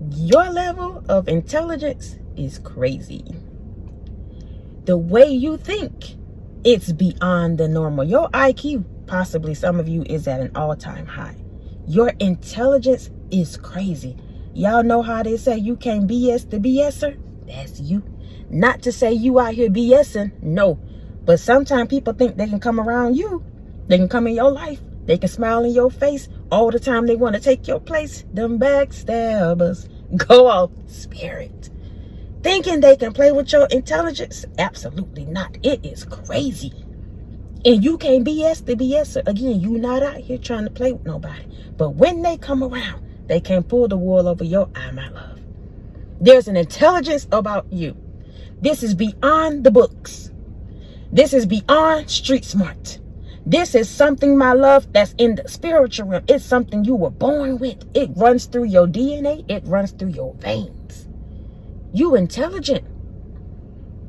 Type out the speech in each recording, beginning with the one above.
Your level of intelligence is crazy. The way you think, it's beyond the normal. Your IQ, possibly some of you, is at an all-time high. Your intelligence is crazy. Y'all know how they say you can't BS the BSer? That's you. Not to say you out here BSing, no. But sometimes people think they can come around you. They can come in your life. They can smile in your face all the time. They want to take your place. Them backstabbers. Go off, spirit. Thinking they can play with your intelligence? Absolutely not. It is crazy. And you can't BS the BSer. Again, you not out here trying to play with nobody. But when they come around, they can't pull the wool over your eye, my love. There's an intelligence about you. This is beyond the books. This is beyond street smart. This is something, my love, that's in the spiritual realm. It's something you were born with. It runs through your DNA. It runs through your veins. You intelligent.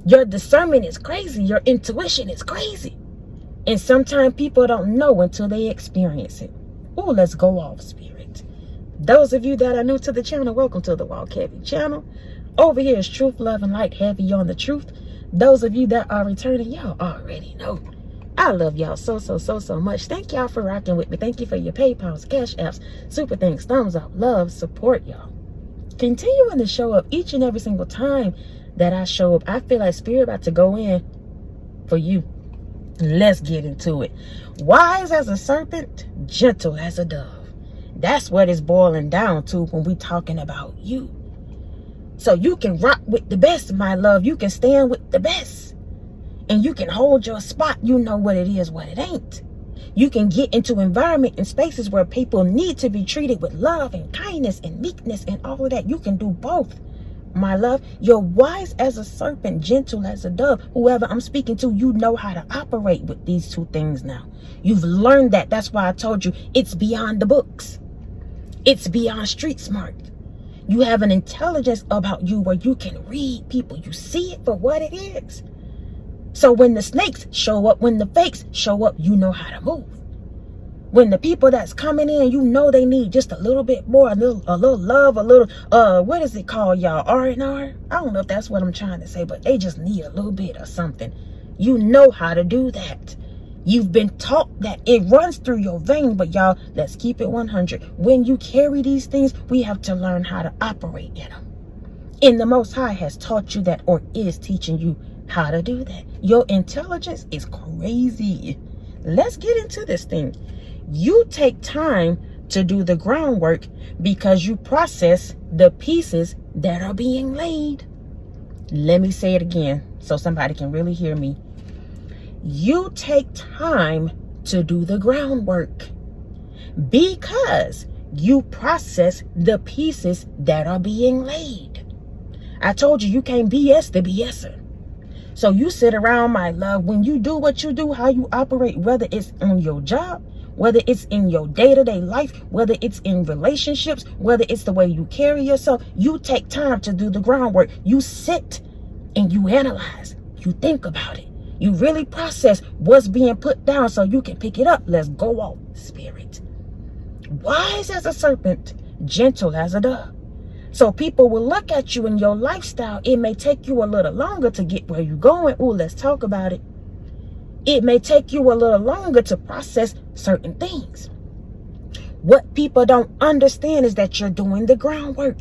Your discernment is crazy. Your intuition is crazy. And sometimes people don't know until they experience it. Oh, let's go off, spirit. Those of you that are new to the channel, welcome to the Walk Heavy channel. Over here is truth, love, and light, heavy on the truth. Those of you that are returning, y'all already know. I love y'all so much. Thank y'all for rocking with me. Thank you for your PayPals, Cash Apps, super thanks, thumbs up, love, support, y'all. Continuing to show up each and every single time that I show up. I feel like spirit about to go in for you. Let's get into it. Wise as a serpent, gentle as a dove. That's what it's boiling down to when we talking about you. So you can rock with the best, my love. You can stand with the best. And you can hold your spot. You know what it is, what it ain't. You can get into environment and spaces where people need to be treated with love and kindness and meekness and all of that. You can do both, my love. You're wise as a serpent, gentle as a dove. Whoever I'm speaking to, you know how to operate with these two things now. You've learned that. That's why I told you it's beyond the books. It's beyond street smart. You have an intelligence about you where you can read people. You see it for what it is. So when the snakes show up, when the fakes show up, you know how to move. When the people that's coming in, you know they need just a little bit more, a little love, a little, what is it called, y'all? R&R? I don't know if that's what I'm trying to say, but they just need a little bit of something. You know how to do that. You've been taught that. It runs through your vein, but y'all, let's keep it 100. When you carry these things, we have to learn how to operate in them. And the Most High has taught you that, or is teaching you how to do that. Your intelligence is crazy. Let's get into this thing. You take time to do the groundwork because you process the pieces that are being laid. Let me say it again so somebody can really hear me. You take time to do the groundwork because you process the pieces that are being laid. I told you, you can't BS the BSer. So you sit around, my love, when you do what you do, how you operate, whether it's on your job, whether it's in your day-to-day life, whether it's in relationships, whether it's the way you carry yourself, you take time to do the groundwork. You sit and you analyze, you think about it. You really process what's being put down so you can pick it up. Let's go on, spirit. Wise as a serpent, gentle as a dove. So people will look at you in your lifestyle. It may take you a little longer to get where you're going. Oh, let's talk about it. It may take you a little longer to process certain things. What people don't understand is that you're doing the groundwork.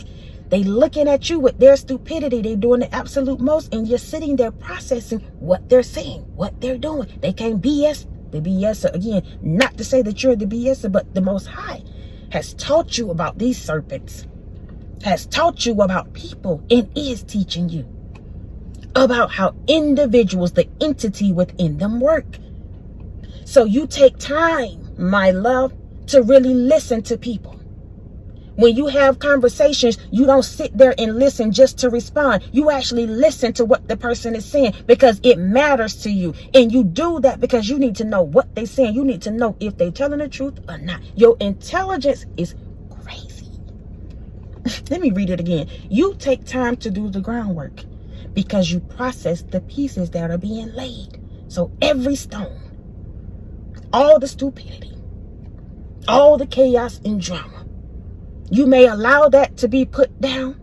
They looking at you with their stupidity. They doing the absolute most, and you're sitting there processing what they're saying, what they're doing. They can't BS the BSer. Again, not to say that you're the BSer, but the Most High has taught you about these serpents, has taught you about people, and is teaching you about how individuals, the entity within them, work. So you take time, my love, to really listen to people. When you have conversations, you don't sit there and listen just to respond. You actually listen to what the person is saying because it matters to you. And you do that because you need to know what they're saying. You need to know if they're telling the truth or not. Your intelligence is crazy. Let me read it again. You take time to do the groundwork because you process the pieces that are being laid. So every stone, all the stupidity, all the chaos and drama, You may allow that to be put down.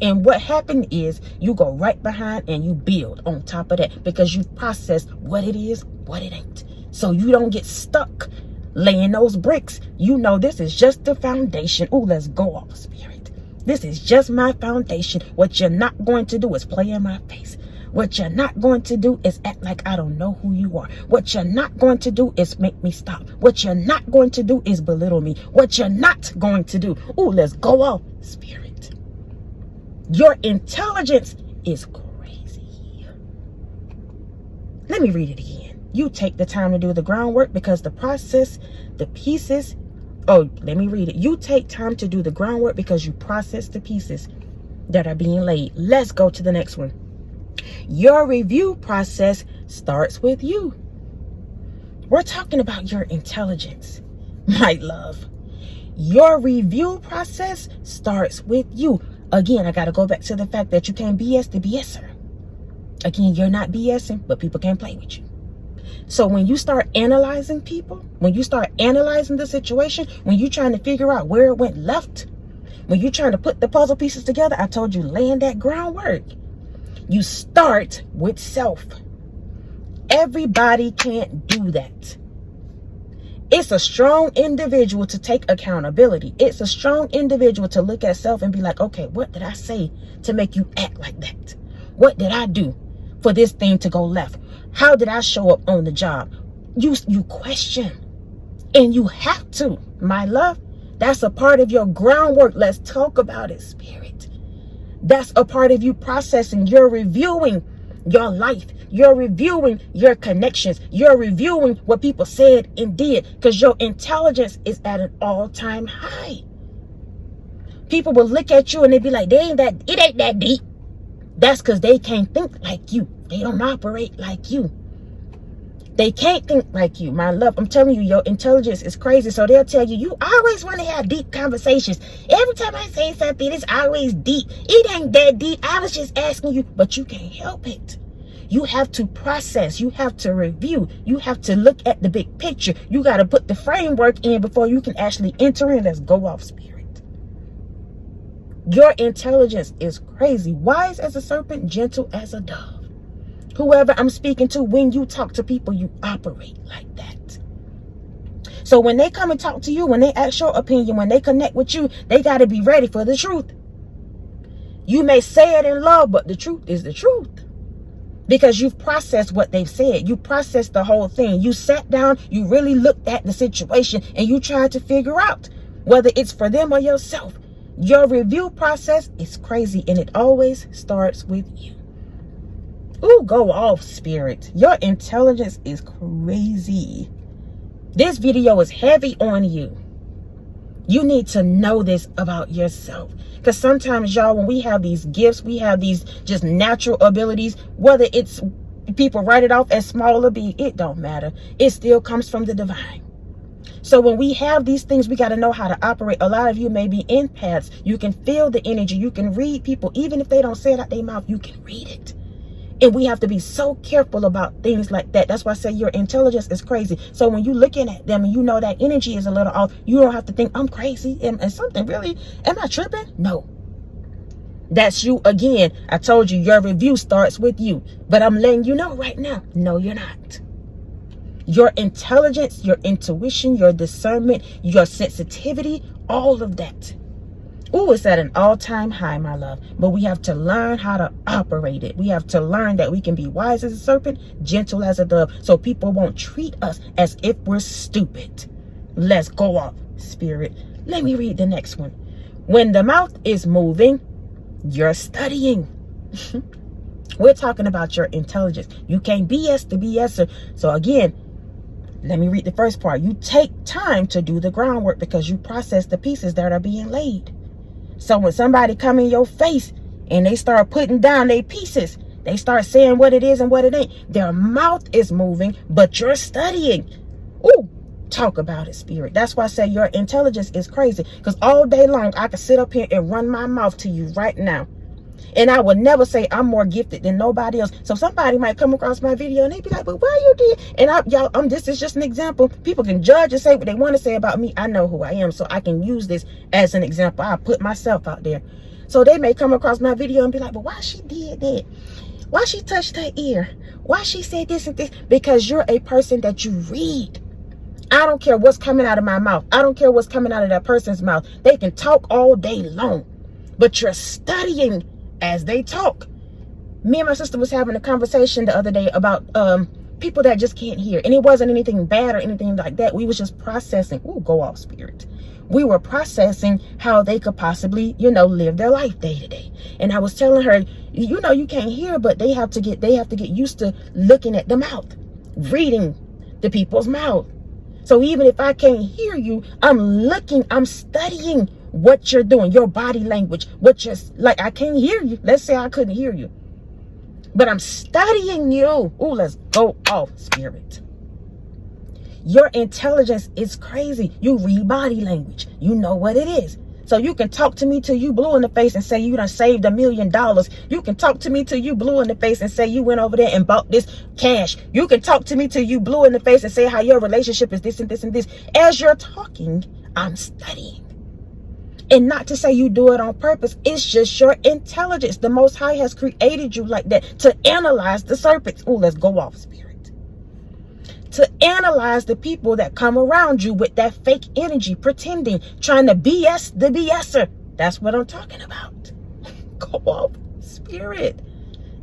And what happened is you go right behind and you build on top of that because you've processed what it is, what it ain't. So you don't get stuck laying those bricks. You know this is just the foundation. Ooh, let's go off, Spirit. This is just my foundation. What you're not going to do is play in my face. What you're not going to do is act like I don't know who you are. What you're not going to do is make me stop. What you're not going to do is belittle me. What you're not going to do. Ooh, let's go off, Spirit. Your intelligence is crazy. Let me read it again. You take the time to do the groundwork because the process, the pieces. Oh, let me read it. You take time to do the groundwork because you process the pieces that are being laid. Let's go to the next one. Your review process starts with you. We're talking about your intelligence, my love. Your review process starts with you. Again, I got to go back to the fact that you can't BS the BSer. Again, you're not BSing, but people can't play with you. So when you start analyzing people, when you start analyzing the situation, when you're trying to figure out where it went left, when you're trying to put the puzzle pieces together, I told you, laying that groundwork. You start with self. Everybody can't do that. It's a strong individual to take accountability. It's a strong individual to look at self and be like, okay, what did I say to make you act like that? What did I do for this thing to go left? How did I show up on the job? You question. And you have to, my love. That's a part of your groundwork. Let's talk about it, Spirit. That's a part of you processing. You're reviewing your life. You're reviewing your connections. You're reviewing what people said and did because your intelligence is at an all-time high. People will look at you and they be like, it ain't that deep. That's because they can't think like you. They don't operate like you. They can't think like you, my love. I'm telling you, your intelligence is crazy. So they'll tell you, you always want to have deep conversations. Every time I say something, it's always deep. It ain't that deep. I was just asking you, but you can't help it. You have to process. You have to review. You have to look at the big picture. You got to put the framework in before you can actually enter in. Let's go off, Spirit. Your intelligence is crazy. Wise as a serpent, gentle as a dove. Whoever I'm speaking to, when you talk to people, you operate like that. So when they come and talk to you, when they ask your opinion, when they connect with you, they got to be ready for the truth. You may say it in love, but the truth is the truth. Because you've processed what they've said. You processed the whole thing. You sat down, you really looked at the situation, and you tried to figure out whether it's for them or yourself. Your review process is crazy, and it always starts with you. Ooh, go off, Spirit. Your intelligence is crazy. This video is heavy on you. You need to know this about yourself. Because sometimes, y'all, when we have these gifts, we have these just natural abilities, whether it's people write it off as small or big, it don't matter. It still comes from the divine. So when we have these things, we got to know how to operate. A lot of you may be empaths. You can feel the energy. You can read people. Even if they don't say it out their mouth, you can read it. And we have to be so careful about things like that. That's why I say your intelligence is crazy. So when you're looking at them and you know that energy is a little off, you don't have to think, I'm crazy. And something really, am I tripping? No. That's you again. I told you your review starts with you. But I'm letting you know right now, no, you're not. Your intelligence, your intuition, your discernment, your sensitivity, all of that. Ooh, it's at an all-time high, my love. But we have to learn how to operate it. We have to learn that we can be wise as a serpent, gentle as a dove, so people won't treat us as if we're stupid. Let's go off, Spirit. Let me read the next one. When the mouth is moving, you're studying. We're talking about your intelligence. You can't BS the BSer. So again, let me read the first part. You take time to do the groundwork because you process the pieces that are being laid. So when somebody come in your face and they start putting down their pieces, they start saying what it is and what it ain't. Their mouth is moving, but you're studying. Ooh, talk about it, Spirit. That's why I say your intelligence is crazy. Because all day long, I can sit up here and run my mouth to you right now. And I would never say I'm more gifted than nobody else. So somebody might come across my video and they be like, but why you did? And y'all, this is just an example. People can judge and say what they want to say about me. I know who I am, so I can use this as an example. I put myself out there. So they may come across my video and be like, but why she did that? Why she touched her ear? Why she said this and this? Because you're a person that you read. I don't care what's coming out of my mouth. I don't care what's coming out of that person's mouth. They can talk all day long, but you're studying as they talk. Me and my sister was having a conversation the other day about people that just can't hear. And it wasn't anything bad or anything like that. We was just processing. Ooh, go off, spirit. We were processing how they could possibly, live their life day to day. And I was telling her, you can't hear, but they have to get used to looking at the mouth, reading the people's mouth. So even if I can't hear you, I'm studying what you're doing, your body language, like I can't hear you. Let's say I couldn't hear you, but I'm studying you. Ooh, let's go off, spirit. Your intelligence is crazy. You read body language. You know what it is. So you can talk to me till you blue in the face and say you done saved $1 million. You can talk to me till you blue in the face and say you went over there and bought this cash. You can talk to me till you blue in the face and say how your relationship is this and this and this. As you're talking, I'm studying. And not to say you do it on purpose. It's just your intelligence. The Most High has created you like that to analyze the serpents. Oh, let's go off, spirit. To analyze the people that come around you with that fake energy, pretending, trying to BS the BSer. That's what I'm talking about. Go off, spirit.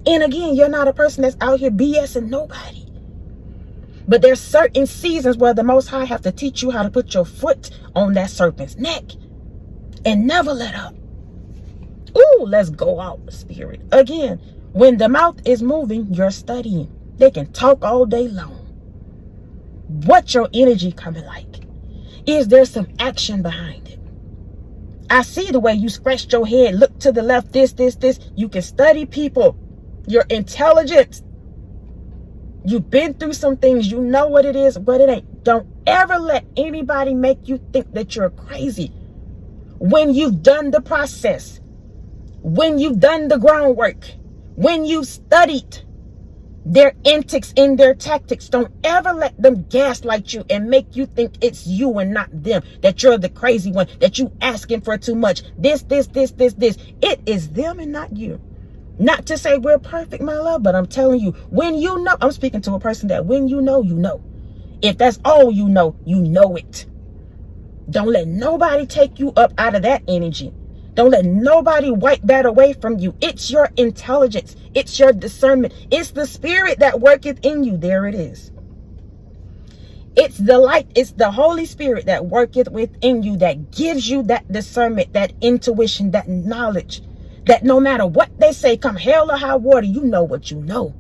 And again, you're not a person that's out here BSing nobody. But there's certain seasons where the Most High have to teach you how to put your foot on that serpent's neck and never let up. Ooh, let's go out, spirit. Again, when the mouth is moving, you're studying. They can talk all day long. What's your energy coming like? Is there some action behind it? I see the way you scratched your head, look to the left, this. You can study people. You're intelligent. You've been through some things. You know what it is, but it ain't. Don't ever let anybody make you think that you're crazy. When you've done the process, when you've done the groundwork, when you've studied their antics and their tactics, don't ever let them gaslight you and make you think it's you and not them, that you're the crazy one, that you asking for too much, this. It is them and not you. Not to say we're perfect, my love, but I'm telling you, when you know, I'm speaking to a person that when you know, you know. If that's all you know it. Don't let nobody take you up out of that energy. Don't let nobody wipe that away from you. It's your intelligence. It's your discernment. It's the spirit that worketh in you. There it is. It's the light. It's the Holy Spirit that worketh within you, that gives you that discernment, that intuition, that knowledge, that no matter what they say, come hell or high water, you know what you know.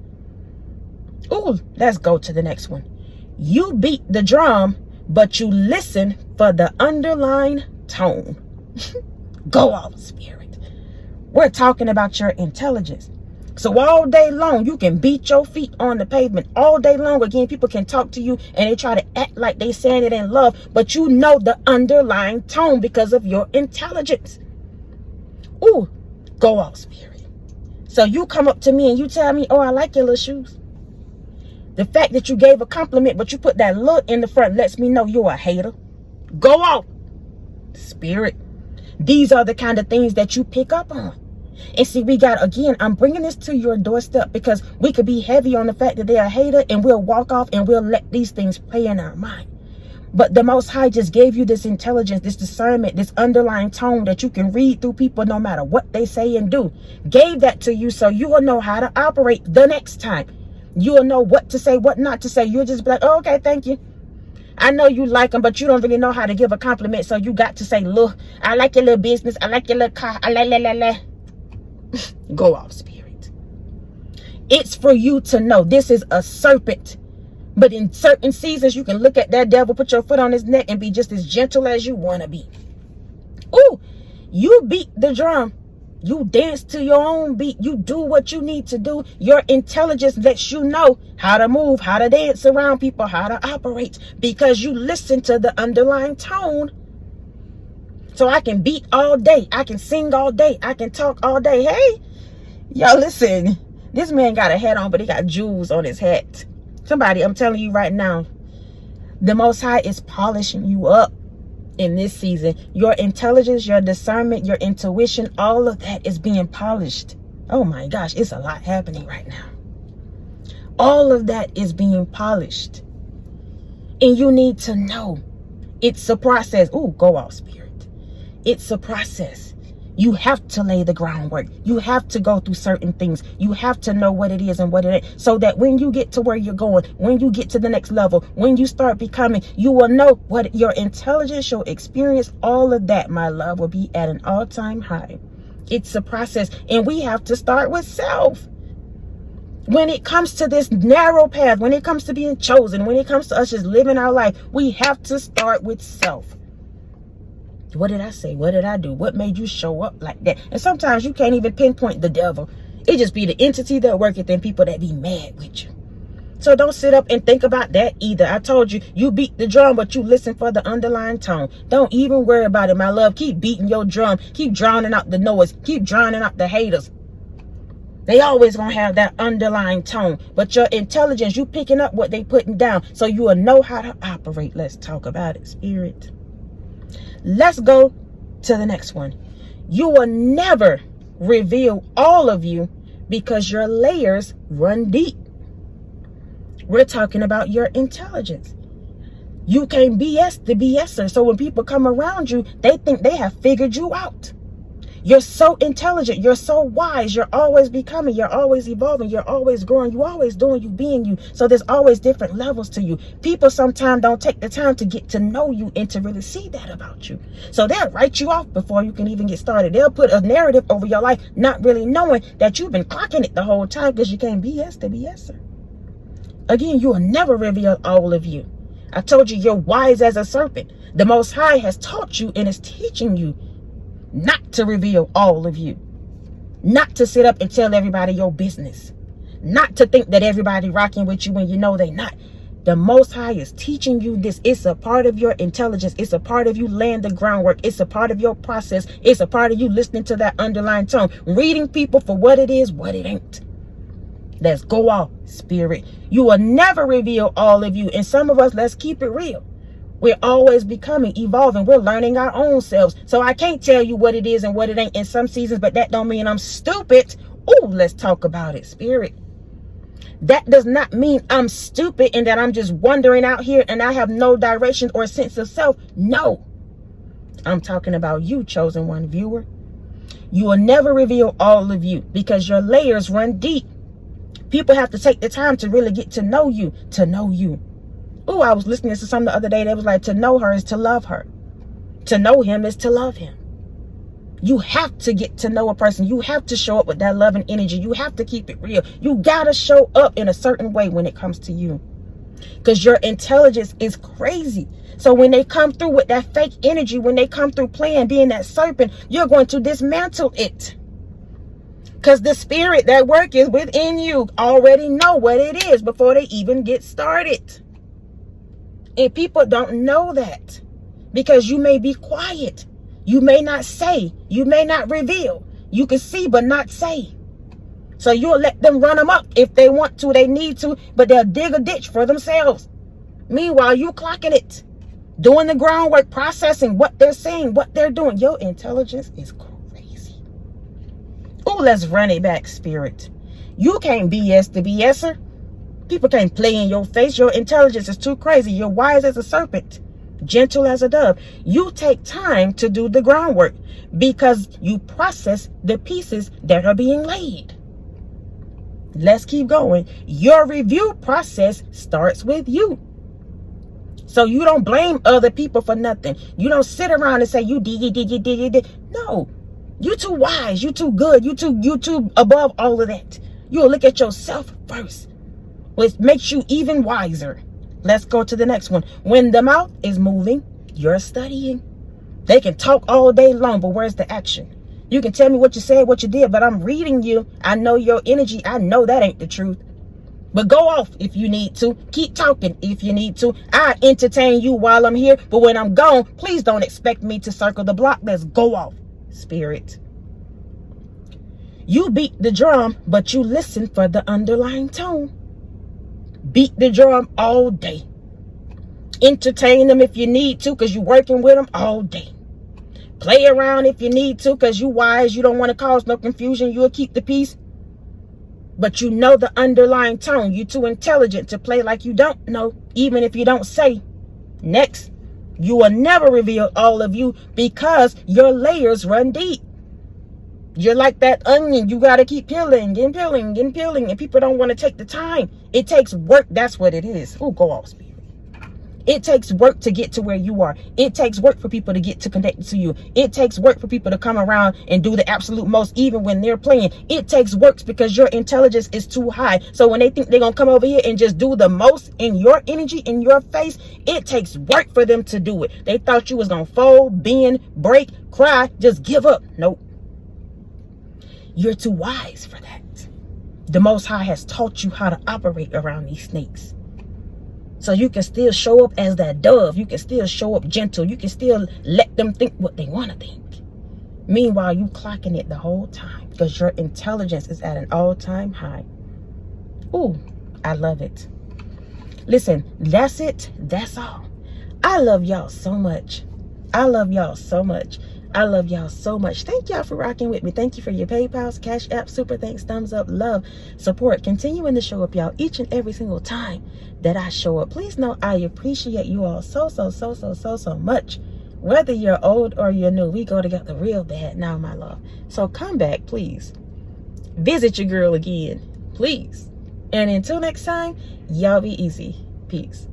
Ooh, let's go to the next one. You beat the drum, but you listen for the underlying tone. Go off, spirit. We're talking about your intelligence. So all day long, you can beat your feet on the pavement. All day long, again, people can talk to you and they try to act like they saying it in love, but you know the underlying tone because of your intelligence. Ooh, go off, spirit. So you come up to me and you tell me, oh, I like your little shoes. The fact that you gave a compliment, but you put that look in the front lets me know you're a hater. Go off, spirit. These are the kind of things that you pick up on. And see, again, I'm bringing this to your doorstep because we could be heavy on the fact that they're a hater and we'll walk off and we'll let these things play in our mind. But the Most High just gave you this intelligence, this discernment, this underlying tone that you can read through people no matter what they say and do. Gave that to you so you will know how to operate the next time. You will know what to say, what not to say. You'll just be like, oh, okay, thank you. I know you like them, but you don't really know how to give a compliment. So you got to say, look, I like your little business. I like your little car. I la. Go off, spirit. It's for you to know this is a serpent. But in certain seasons, you can look at that devil, put your foot on his neck and be just as gentle as you want to be. Ooh, you beat the drum. You dance to your own beat. You do what you need to do. Your intelligence lets you know how to move, how to dance around people, how to operate, because you listen to the underlying tone. So I can beat all day. I can sing all day. I can talk all day. Hey, Y'all listen, this man got a hat on, but he got jewels on his hat. Somebody, I'm telling you right now, the Most High is polishing you up in this season. Your intelligence, your discernment, your intuition, all of that is being polished. Oh my gosh, it's a lot happening right now. All of that is being polished. And you need to know it's a process. Oh, go off, Spirit. It's a process. You have to lay the groundwork. You have to go through certain things. You have to know what it is and what it ain't, so that when you get to where you're going, when you get to the next level, when you start becoming, you will know what your intelligence, your experience, all of that, my love, will be at an all-time high. It's a process, and we have to start with self. When it comes to this narrow path, when it comes to being chosen, when it comes to us just living our life, we have to start with self. What did I say? What did I do? What made you show up like that? And sometimes you can't even pinpoint the devil. It just be the entity that worketh and people that be mad with you. So don't sit up and think about that either. I told you, you beat the drum, but you listen for the underlying tone. Don't even worry about it, my love. Keep beating your drum. Keep drowning out the noise. Keep drowning out the haters. They always gonna have that underlying tone. But your intelligence, you picking up what they putting down, so you will know how to operate. Let's talk about it, Spirit. Let's go to the next one. You will never reveal all of you because your layers run deep. We're talking about your intelligence. You can't BS the BSer. So when people come around you, they think they have figured you out. You're so intelligent. You're so wise. You're always becoming. You're always evolving. You're always growing. You're always doing you, being you. So there's always different levels to you. People sometimes don't take the time to get to know you and to really see that about you. So they'll write you off before you can even get started. They'll put a narrative over your life, not really knowing that you've been clocking it the whole time, because you can't BS the BSer. Again, you will never reveal all of you. I told you, you're wise as a serpent. The Most High has taught you and is teaching you not to reveal all of you, not to sit up and tell everybody your business, not to think that everybody rocking with you when you know they not. The Most High is teaching you this. It's a part of your intelligence. It's a part of you laying the groundwork. It's a part of your process. It's a part of you listening to that underlying tone, reading people for what it is, what it ain't. Let's go off, Spirit. You will never reveal all of you. And some of us, let's keep it real. We're always becoming, evolving. We're learning our own selves. So I can't tell you what it is and what it ain't in some seasons, but that don't mean I'm stupid. Oh, let's talk about it, Spirit. That does not mean I'm stupid and that I'm just wandering out here and I have no direction or sense of self. No. I'm talking about you, chosen one, viewer. You will never reveal all of you because your layers run deep. People have to take the time to really get to know you, Oh, I was listening to something the other day that was like, to know her is to love her. To know him is to love him. You have to get to know a person. You have to show up with that loving energy. You have to keep it real. You got to show up in a certain way when it comes to you. Because your intelligence is crazy. So when they come through with that fake energy, when they come through playing, being that serpent, you're going to dismantle it. Because the spirit that work is within you already know what it is before they even get started. And people don't know that because you may be quiet. You may not say. You may not reveal. You can see but not say. So you'll let them run them up if they want to, they need to, but they'll dig a ditch for themselves. Meanwhile, you clocking it, doing the groundwork, processing what they're saying, what they're doing. Your intelligence is crazy. Oh, let's run it back, Spirit. You can't BS the BSer. People can't play in your face. Your intelligence is too crazy. You're wise as a serpent, gentle as a dove. You take time to do the groundwork because you process the pieces that are being laid. Let's keep going. Your review process starts with you. So you don't blame other people for nothing. You don't sit around and say you diggy. No, you too wise. You too good. You too above all of that. You'll look at yourself first, which makes you even wiser. Let's go to the next one. When the mouth is moving, you're studying. They can talk all day long, but where's the action? You can tell me what you said, what you did, but I'm reading you. I know your energy. I know that ain't the truth. But go off if you need to. Keep talking if you need to. I entertain you while I'm here, but when I'm gone, please don't expect me to circle the block. Let's go off, Spirit. You beat the drum, but you listen for the underlying tone. Beat the drum all day. Entertain them if you need to, because you're working with them all day. Play around if you need to, because you wise. You don't want to cause no confusion. You'll keep the peace. But you know the underlying tone. You're too intelligent to play like you don't know, even if you don't say. Next, you will never reveal all of you because your layers run deep. You're like that onion. You got to keep peeling and peeling and peeling. And people don't want to take the time. It takes work. That's what it is. Oh, go off, Spirit. It takes work to get to where you are. It takes work for people to get to connect to you. It takes work for people to come around and do the absolute most, even when they're playing. It takes work because your intelligence is too high. So when they think they're going to come over here and just do the most in your energy, in your face, it takes work for them to do it. They thought you was going to fold, bend, break, cry, just give up. Nope. You're too wise for that. The Most High has taught you how to operate around these snakes. So you can still show up as that dove. You can still show up gentle. You can still let them think what they want to think. Meanwhile, you clocking it the whole time because your intelligence is at an all-time high. Ooh, I love it. Listen, that's it. That's all. I love y'all so much. I love y'all so much. I love y'all so much. Thank y'all for rocking with me. Thank you for your PayPals, Cash App, super thanks, thumbs up, love, support. Continuing to show up, y'all, each and every single time that I show up. Please know I appreciate you all so much. Whether you're old or you're new, we go together real bad now, my love. So come back, please. Visit your girl again, please. And until next time, y'all be easy. Peace.